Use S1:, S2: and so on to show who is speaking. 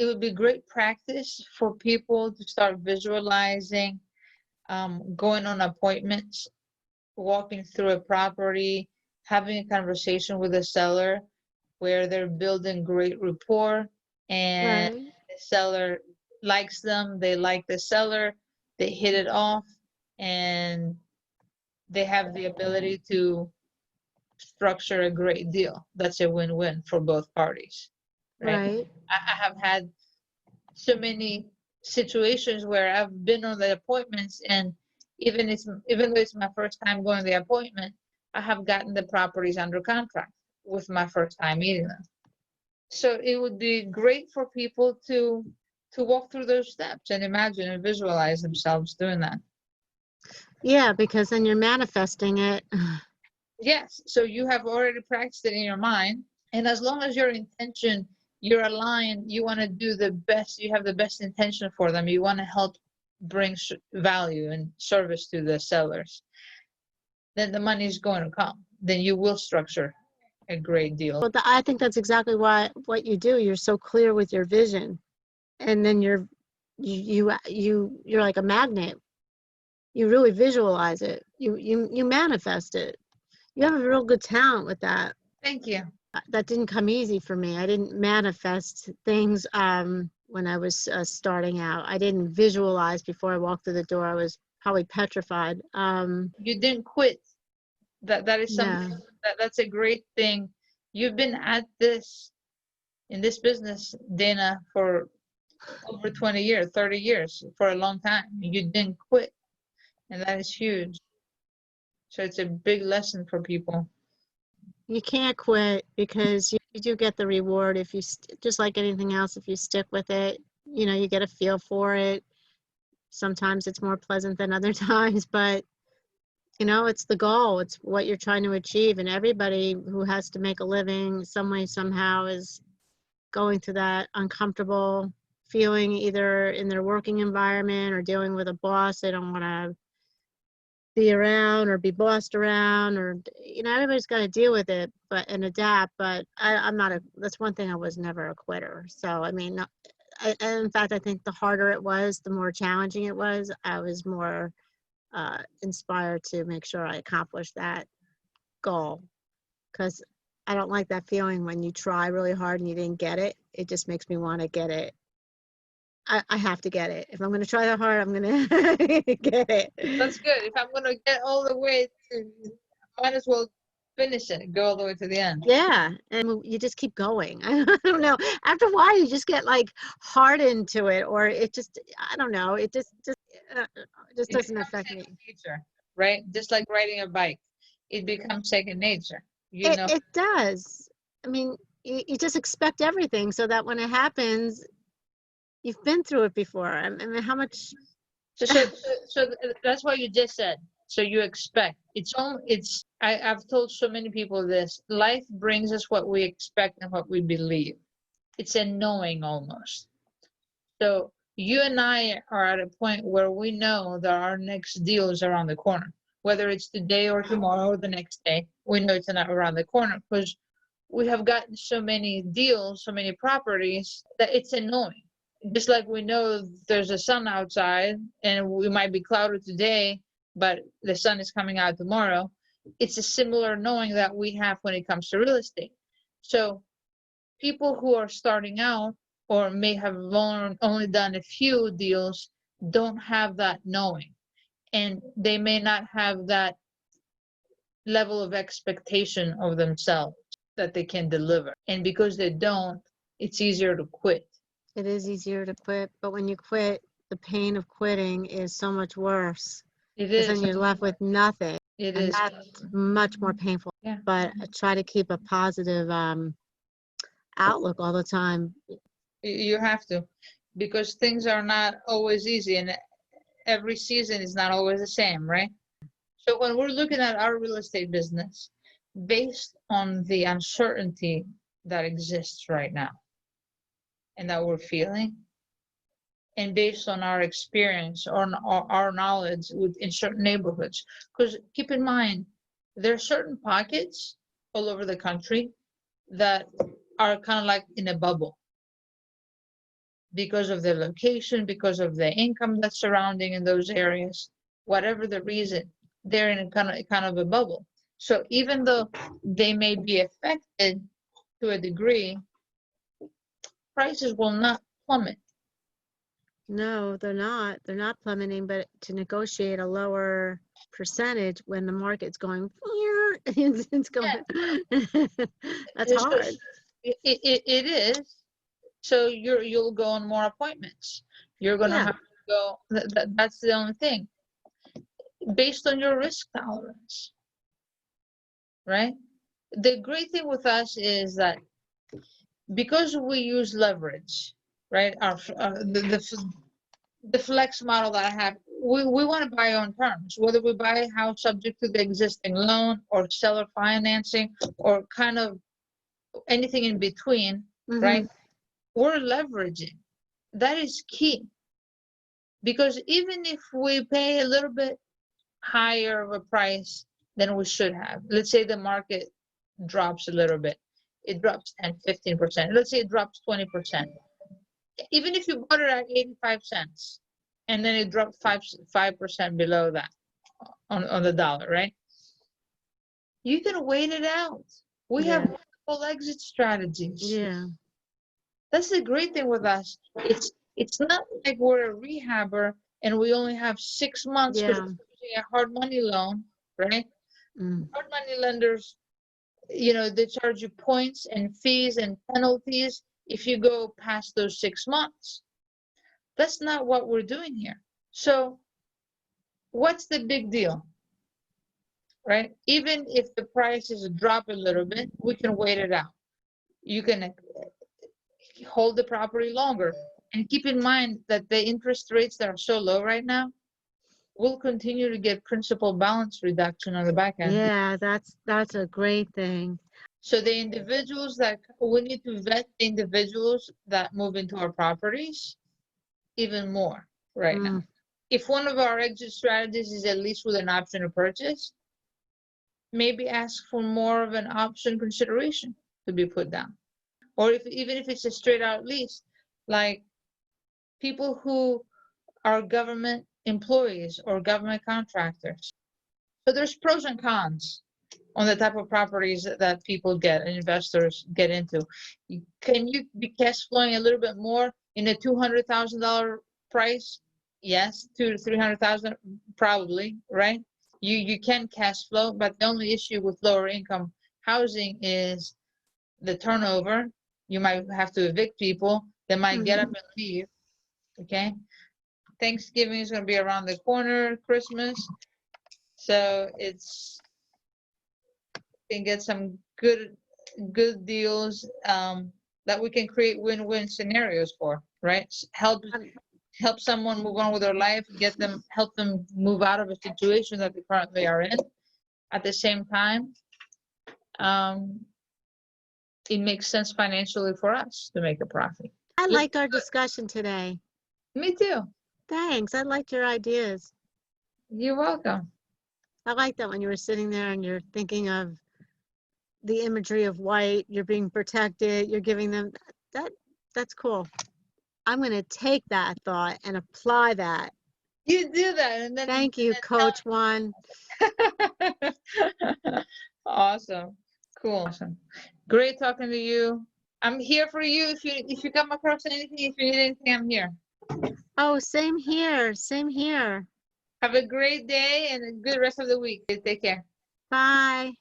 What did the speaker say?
S1: it would be great practice for people to start visualizing going on appointments, walking through a property, having a conversation with the seller where they're building great rapport and
S2: Right.
S1: the seller likes them, they like the seller, they hit it off, and they have the ability to structure a great deal. That's a win-win for both parties, right?
S2: Right.
S1: I have had so many situations where I've been on the appointments, and even though it's my first time going to the appointment, I have gotten the properties under contract with my first time meeting them. So it would be great for people to walk through those steps and imagine and visualize themselves doing that.
S2: Yeah, because then you're manifesting it.
S1: Yes, so you have already practiced it in your mind, and as long as your intention, you're aligned, you want to do the best, you have the best intention for them, you want to help bring value and service to the sellers, then the money is going to come. Then you will structure a great deal.
S2: Well, I think that's exactly what you do. You're so clear with your vision, and then you're like a magnet. You really visualize it. You manifest it. You have a real good talent with that.
S1: Thank you.
S2: That didn't come easy for me. I didn't manifest things when I was starting out. I didn't visualize before I walked through the door. I was probably petrified.
S1: You didn't quit. That is something
S2: No.
S1: that's a great thing. You've been at this in this business, Dana, for over 20 years, 30 years, for a long time. You didn't quit, and that is huge. So it's a big lesson for people.
S2: You can't quit because you do get the reward if you just like anything else. If you stick with it, you get a feel for it. Sometimes it's more pleasant than other times, but it's the goal. It's what you're trying to achieve, and everybody who has to make a living some way somehow is going through that uncomfortable feeling, either in their working environment or dealing with a boss they don't want to be around or be bossed around, or everybody's got to deal with it and adapt. But I'm not that's one thing, I was never a quitter. So I mean, in fact, I think the harder it was, the more challenging it was, I was more inspired to make sure I accomplished that goal, because I don't like that feeling when you try really hard and you didn't get it. It just makes me want to get it. I have to get it. If I'm going to try that hard, I'm going to get it.
S1: That's good. If I'm going to get all the way to, might as well finish it, go all the way to the end.
S2: Yeah, and you just keep going. I don't know. After a while, you just get like hardened to it, or it just, I don't know. It just doesn't affect me.
S1: Nature, right? Just like riding a bike, it becomes second nature.
S2: It does. I mean, you just expect everything, so that when it happens, you've been through it before. I mean, how much?
S1: So that's what you just said. So you expect. I've told so many people this. Life brings us what we expect and what we believe. It's a knowing almost. So you and I are at a point where we know that our next deal is around the corner. Whether it's today or tomorrow or the next day, we know it's not around the corner because we have gotten so many deals, so many properties, that it's a knowing. Just like we know there's a sun outside and we might be clouded today, but the sun is coming out tomorrow. It's a similar knowing that we have when it comes to real estate. So people who are starting out or may have only done a few deals don't have that knowing, and they may not have that level of expectation of themselves that they can deliver. And because they don't, it's easier to quit.
S2: It is easier to quit, but when you quit, the pain of quitting is so much worse.
S1: It
S2: Because then
S1: is.
S2: you're left with nothing.
S1: It
S2: And
S1: is.
S2: that's much more painful.
S1: Yeah.
S2: But I try to keep a positive outlook all the time.
S1: You have to, because things are not always easy, and every season is not always the same, right? So when we're looking at our real estate business, based on the uncertainty that exists right now and that we're feeling, and based on our experience or our knowledge in certain neighborhoods, because keep in mind, there are certain pockets all over the country that are kind of like in a bubble. because of the location, because of the income that's surrounding in those areas, whatever the reason, they're in a kind of a bubble. So even though they may be affected to a degree, prices will not plummet.
S2: No, they're not. They're not plummeting, but to negotiate a lower percentage when the market's going, it's going, that's
S1: It's
S2: hard.
S1: just- it is. So you'll go on more appointments. You're gonna
S2: Yeah.
S1: have to go. That's the only thing. Based on your risk tolerance, right? The great thing with us is that because we use leverage, right? The flex model that I have, we want to buy on terms, whether we buy a house subject to the existing loan or seller financing or kind of anything in between, right? We're leveraging. That is key. Because even if we pay a little bit higher of a price than we should have, let's say the market drops a little bit, it drops 10, 15%. Let's say it drops 20%. Even if you bought it at 85 cents and then it dropped 5% below that on the dollar, right? You can wait it out. We have multiple exit strategies.
S2: Yeah.
S1: That's the great thing with us. It's not like we're a rehabber and we only have 6 months because we're using a hard money loan, right? Hard money lenders, they charge you points and fees and penalties if you go past those 6 months. That's not what we're doing here. So what's the big deal, right? Even if the prices drop a little bit, we can wait it out. You can hold the property longer. And keep in mind that the interest rates that are so low right now, we'll continue to get principal balance reduction on the back end.
S2: Yeah, that's a great thing.
S1: So the individuals that we need to vet the individuals that move into our properties even more right now. If one of our exit strategies is at least with an option to purchase, maybe ask for more of an option consideration to be put down. Or even if it's a straight out lease, like people who are government employees or government contractors. So there's pros and cons on the type of properties that people get and investors get into. Can you be cash flowing a little bit more in a $200,000 price? Yes, 200,000 to 300,000, probably, right? You can cash flow, but the only issue with lower income housing is the turnover. You might have to evict people. They might get up and leave. Okay. Thanksgiving is going to be around the corner, Christmas. So can get some good deals that we can create win-win scenarios for, right? Help someone move on with their life, help them move out of a situation that they currently are in. At the same time, it makes sense financially for us to make a profit.
S2: I liked our discussion today.
S1: Me too.
S2: Thanks. I liked your ideas.
S1: You're welcome.
S2: I like that when you were sitting there and you're thinking of the imagery of white, you're being protected, you're giving them that's cool. I'm going to take that thought and apply that.
S1: You do that, and then
S2: thank you, Coach One.
S1: Awesome. Cool. Awesome. Great talking to you. I'm here for you if you come across anything, if you need anything, I'm here.
S2: Oh, same here. Same here.
S1: Have a great day and a good rest of the week. Take care.
S2: Bye.